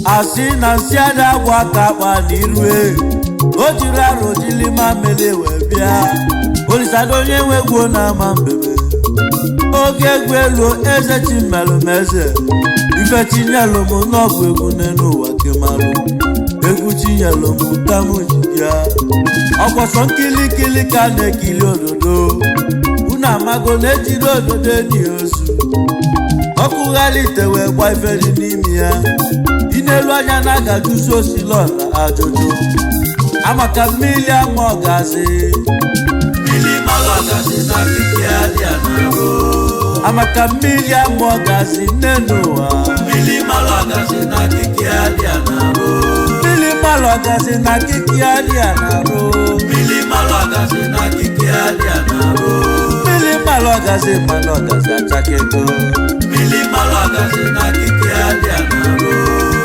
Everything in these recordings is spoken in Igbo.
Asina siada waka panirwe Ojira rojili mamele webia Olisadoo Onyenwe egwu na mambebe Ogegwu elu eze CHIMELUMEZE Ife chinyelum n'ọbụ egwu n'enu ụwa kemalu Egwu chinyelum kamu jibia Ọkwọsọ nkili ka na-ekili ododo Unu amago na-ejiri ododo eni ozu Ọkụ ghalitewe gba ife dị n'ime ya Inelu anya na ga-ajụzi osilola ajụjụ Amaka mmili ama ogazi Mmili mara ogazi na kiki adịa n'arụ Amaka mmili ama ogazi n'ụwa Mmili mara ogazi na kiki adịa n'arụ Mmili mara ogazi na kiki adịa n'arụ Mmili mara ogazi na kiki adịa n'arụ Mmili mara ogazi achakego Mmili mara ogazi na kiki adịa n'arụ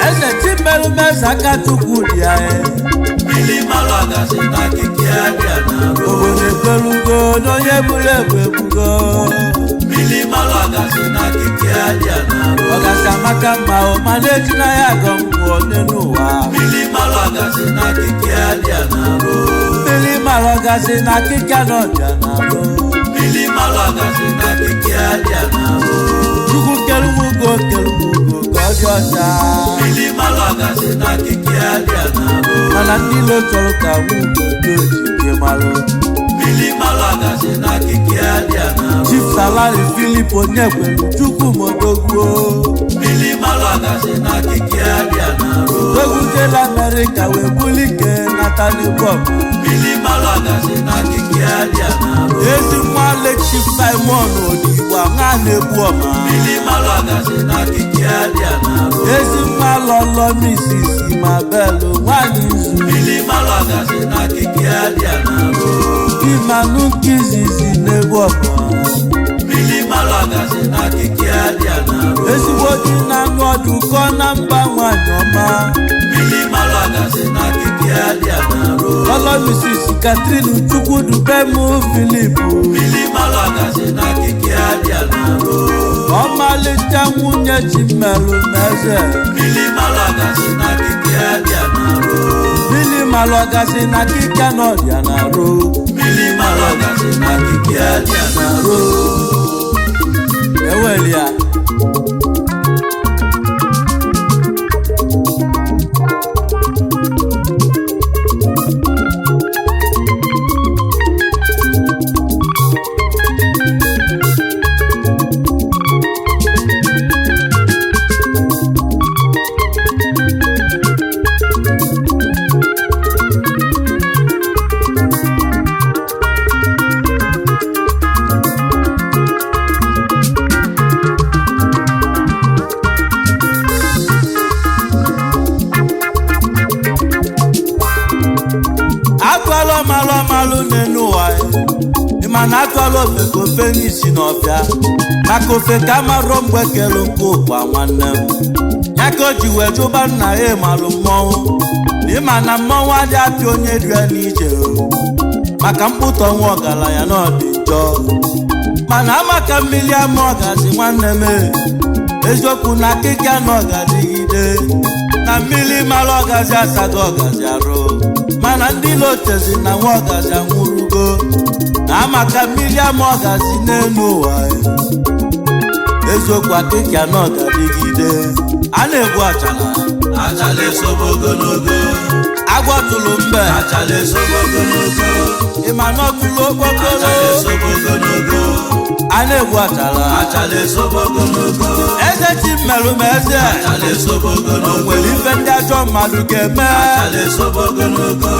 Eze CHIMELUMEZE aka Chukwu dị ya Mmili mara ogazi na kiki adịa n'arụ Obodo ekwelugo n'onye buru ebu ebugo Mmili mara ogazi na kiki adịa n'arụ Ogazi amaka mma o mana ejina ya agọ mgwụ onye n'ụwa Mmili mara ogazi na kiki adịa n'arụ Mmili mara ogazi na kiki anọdịa n'arụ Mmili mara ogazi na kiki adịa n'arụ Chukwu kelumugo ka ọ dị ọcha Mmili mara ogazi na kiki adịa n'arụ Mana ndị ilo chọrọ ka nwugo ojike marụ Mmili mara ogazi na kiki adịa n'arụ Chief Salary Philip Onyenwe Chukwu modogwo Mmili mara ogazi na kiki adịa n'arụ Dogwu jele America wee bulike Natali Bob Mmili mara ogazi na kiki adịa n'arụ Ezi nwale Chief Simon Odigbo aṅa na-egbu ọma Mmili mara ogazi na kiki adịa n'arụ Ezi nwalọlọ Mrs. Mabelu nwanyị izu Mmili mara ogazi na kiki adịa n'arụ Imanu nkizizi na-egbu ọma Mmili mara ogazi na kiki adịa n'arụ Ezigbo dị na anụ ọdụkọ na mba nwanyị ọma Mmili mara ogazi na kiki adịa n'arụ Ọlọ Mrs. Catherine Chukwudubemu Philip Mmili mara ogazi na kiki adịa n'arụ Ọmalịcha nwunye CHIMELUMEZE Mmili mara ogazi na kiki adịa n'arụ Mmili mara ogazi na kiki anọdịa n'arụ Mmili mara ogazi na kiki adịa n'arụ Ewelia Malu n'enu ụwa Ịmana atụala ofe ka ofe n'isi n'ọbịa Maka ofe ka marọ mgbe kelu nke ụkwa nwanne m Ya ka o ji wee jụba nna ya malụ mmọnwụ Ịmana mmọnwụ adị apị onye rie n'ije Maka mkpụtọ nwa ọgaranya na ọ dị njọ Mana amaka mmili ama ogazi nwanne m Eziokwu na akịka na ọgadịgide Na mmili mara ogazi asago ogazi arụ Mana ndị lotezi na nwa ogazi anwụrụgo Na amaka mmili ama ogazi n'elu ụwa Eziokwu akịka na ọgadịgide A na-egbu achala esobo ogologo agwọtụlụ mbe achale sobogonogo ịmanọtụlụ okpokoro achale sobogonogo a na-egwu achala achale sobogonogo eze CHIMELUMEZE achale sobogonogo nwere ife ndị ajọ mmadụ ga-eme achale sobogonogo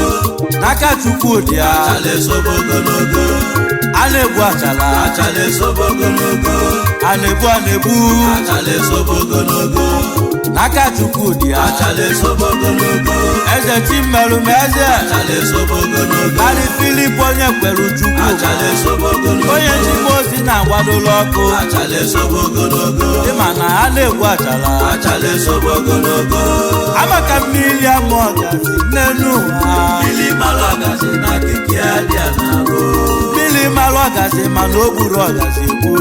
n'aka Chukwu dị ya achale sobogonogo a na-egwu achala achale sobogonogo a na-egbu achale sobogonogo n'aka Chukwu dị ya achale sobogonogo eze CHIMELUMEZE achale sobogonogo karị Filip onye kwere Chukwu achale sobogonogo onye njikwa ozi na-agbadola ọkụ achale sobogonogo ịma na a na-egwu achala achale sobogonogo amaka mmili ama ọgazi n'elu ụwa mmili mara ọgazi na kiki adịa na-arụ mmili mara ọgazi mana o gburu ọgazi egbu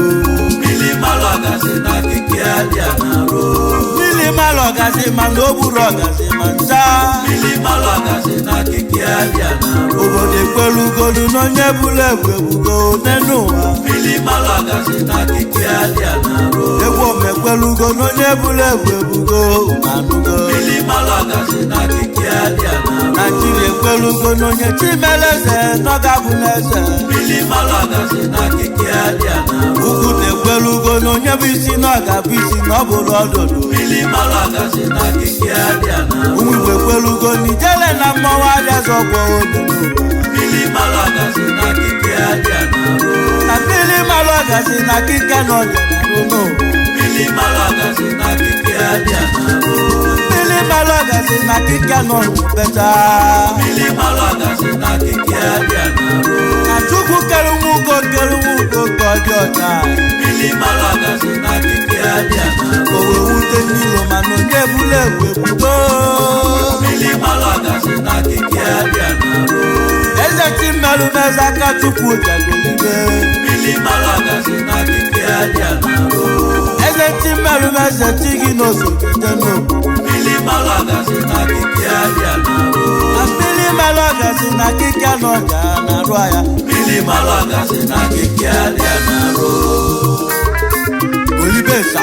mmili mara ọgazi na kiki adịa na-arụ mmili mara ọgazi mana o gburu ọgazi ma ncha mmili mara ọgazi na kiki adịa na-arụ obodo ekwelugodu n'onye bụrụ egwu egbugo n'elu ụwa mmili mara ọgazi na kiki adịa na-arụ egwu omekwelugo n'onye bụrụ egwu egbugo anụgo mmili mara ọgazi na kiki adịa na-arụ Naijiria ekwelugo n'onye CHIMELUMEZE nọga bụ n'eze mmili mara ọgazi na kiki adịa na-arụ ugwu na-ekwelugo n'onye bụ isi n'ọga bụ isi na ọ bụrụ ọdụdụ mmili mara ọgazi na kiki adịa na-arụ ụmụ Igbo ekwelugo n'ijele na mmọnwụ adịa zọgbo ododo mmili mara ọgazi na kiki adịa na-arụ na mmili mara ọgazi na kike n'ọdịnalụ mmili mara ọgazi na kiki adịa na-arụ mmili mara ọgazi na kike n'ọdịbeta mmili mara ọgazi na kiki adịa na-arụ na Chukwu kere nwoke ka ọ dị ọcha mmili mara ọgazi na kiki adịa na-arụ o wee wute n'ilo mana onye ebula egwu ebugo mmili mara ọgazi na kiki adịa na-arụ eze CHIMELUMEZE aka Chukwu jagolibe mmili mara ọgazi na kiki adịa na-arụ eze CHIMELUMEZE chi gị n'osogide n'obodo mmili mara ọgazi na kiki adịa na-arụ na mmili mara ọgazi na kike n'ọga na-arụ ya mmili mara ọgazi na kiki adịa na-arụ olibesa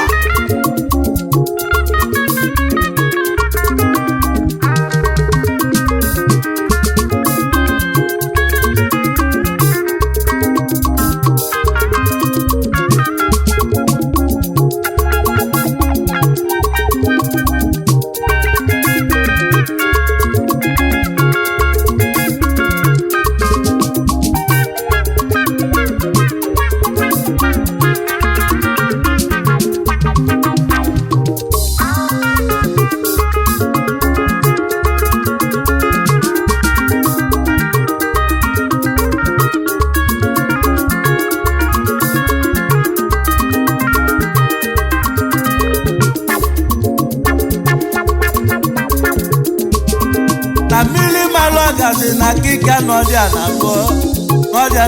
na mmili mara ọgazi na kike n'ọdịa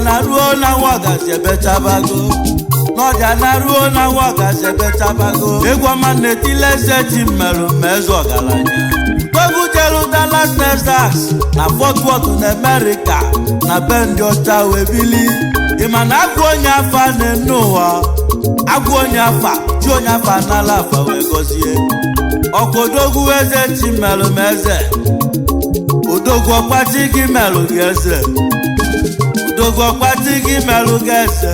na-aruo na nwa ọgazi ebechabago n'ọdịa na-aruo na nwa ọgazi ebechabago egwu ọma na-etile eze CHIMELUMEZE ọgaranya togu jelu Dallas Texas na Fort Worth na America na be ndị ọcha wee bili ịma na agwụ onye afa na-enu ụwa agwụ onye afa chi onye afa n'ala afa wee gọzie ọkọdogwu eze CHIMELUMEZE odogwu ọkpachi gị melụ gị eze odogwu ọkpachi gị melụ gị eze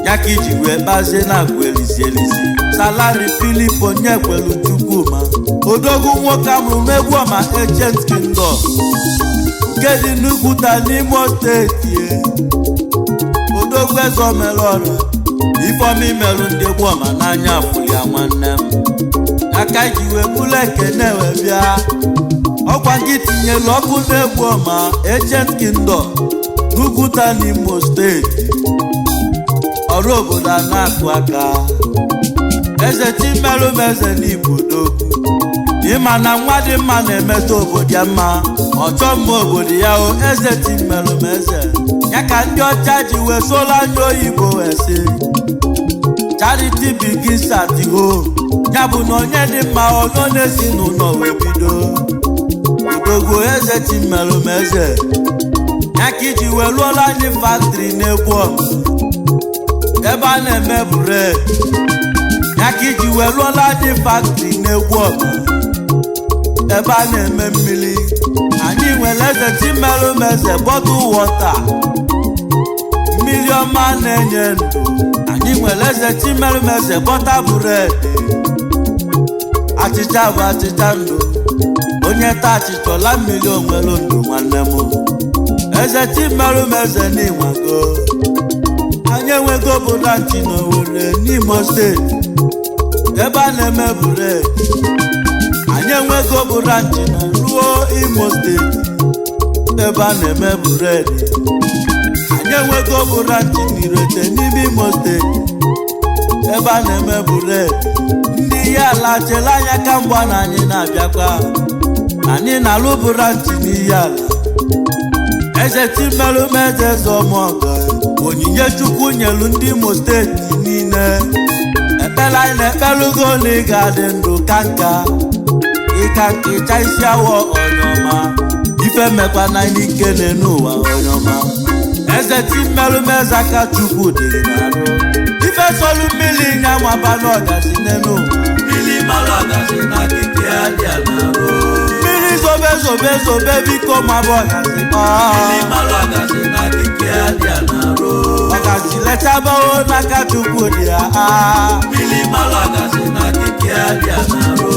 ya ka iji wee kpazie na agwụ elizi salari Filip onye kwelu Chukwuma odogwu nwoke amụrụ megwu ọma Ancient Kingdom nke dị n'Ugwuta n'Imo steeti odogwu eze omelọra ifeọma imelụ ndị egwu ọma n'anya afụ ya nwanne m aka iji wee bụlụ ekene wee bịa ọkwa gị tinyelu ọkụ n'egwu ọma Ancient Kingdom n'Ugwuta n'Imo steeti ọrụ obodo a na-akụ aka eze CHIMELUMEZE n'Igbo dogwu ịma na nwa dị mma na-emeta obodo ya mma ọchọ mma obodo ya o eze CHIMELUMEZE ya ka ndị ọcha ji wee sola ndị oyibo wee sị charity begins at home ya bụ na onye dị mma onye na-ezinụlọ wee bido odogwu eze CHIMELUMEZE ya ka iji wee lụọla anyị factory n'egwu ọma ebe a na-eme bred ya ka iji wee lụọla anyị factory n'egwu ọma ebe a na-eme mmili anyị nwere eze CHIMELUMEZE bottle water mmiri ọma na-enye ndụ anyị nwere eze CHIMELUMEZE butter bread achịcha bụ achịcha ndụ onye taa achịchọla mmiri onwere ndụ nwanne m eze CHIMELUMEZE n'Ịnwago anyị enwego branchi n'Owerri n'Imo steeti ebe a na-eme bread anyị enwego branchi na ruo Imo steeti ebe a na-eme bread anyị enwego branchi n'Irete n'ime Imo steeti ebe a na-eme bread ndị ihe ala chere anya ka mgba na anyị na-abịakwa anyị na-alụ branchi n'ihe ala eze CHIMELUMEZE Ezeomogo onyinye Chukwu nyelu ndị Imo steeti niile ekpere anyị na-ekpelugo na ị ga-adị ndụ ka nka ịka nke ịcha isi awọ onyeọma ife mekwa na n'ike n'ụwa onyeọma eze CHIMELUMEZE aka Chukwu dịrị n'arụ ife solu mmiri nya nwaba n'ọgazi n'ụwa mmili mara ọgazi na kike adịa n'arụ mmiri zobe zobe zobe biko mabụ ọgazi mmili mara ọgazi na kike adịa n'arụ ọgazi lechabawo n'aka Chukwu dị ya mmili mara ọgazi na kike adịa n'arụ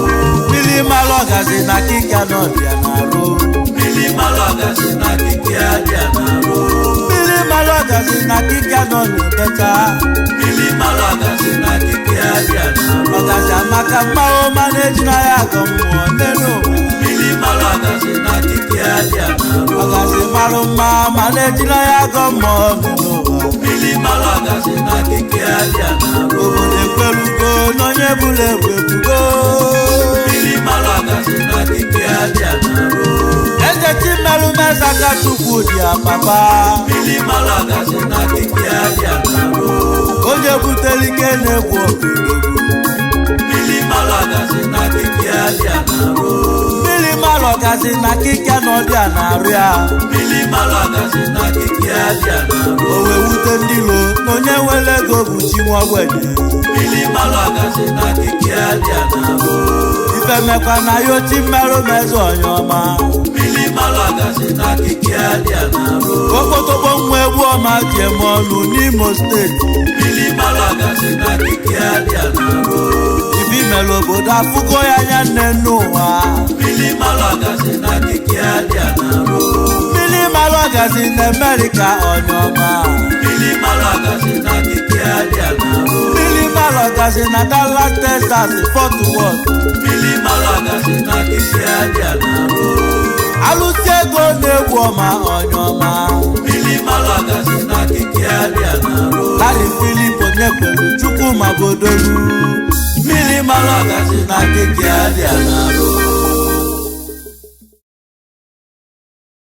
mmiri mara ọgazi na kike anọ dị ya n'arụ mmili mara ọgazi na kike adịa n'arụ mmiri mara ọgazi na kike anọ na-ebecha mmili mara ọgazi na kike adịa n'arụ ọgazi amaka mmanwụ mana ejina ya agọ mmụọ n'elu mmili mara ọgazi na kike adịa n'arụ ọgazi mara mma mana ejina ya agọ mmụọ n'elu mmili mara ọgazi na kike adịa n'arụ obodo ekwelugo n'onye bụla egwebugo mmili mara ọgazi na kike adịa n'arụ eze CHIMELUMEZE aka Chukwu dị ya papa mmili mara ọgazi na kike adịa n'arụ onye butere ike na-egwu obodo mmili mara ọgazi na kike adịa n'arụ mmiri mara ọgazi na kike nọ dị ya na-arụ ya mmili mara ọgazi na kike adịa n'arụ o wee wute ndị ilo na onye nwere ego bụ chi nwa ogbenye mmili mara ọgazi na kike adịa n'arụ ife mekwa na yo CHIMELUMEZE onyeọma mmili mara ọgazi na kike adịa n'arụ okpotokpo nwa egwu ọma ji eme ọnụ n'Imo steeti mmili mara ọgazi na kike adịa n'arụ ibi mere obodo afụgo ya anya nne n'ụwa mmili mara ọgazi na kike adịa n'arụ mmiri mara ọgazi na Amerịka onyeọma mmili mara ọgazi na kike adịa n'arụ mmiri mara ọgazi na Dallas Texas Fort Worth mmili mara ọgazi na kike adịa n'arụ alụsi ego na-egwu ọma onyeọma mmili mara ọgazi na kike adịa n'arụ Larry Philip Onyekwelu Chukwu Mabodogu mmiri mara ọgazi na kike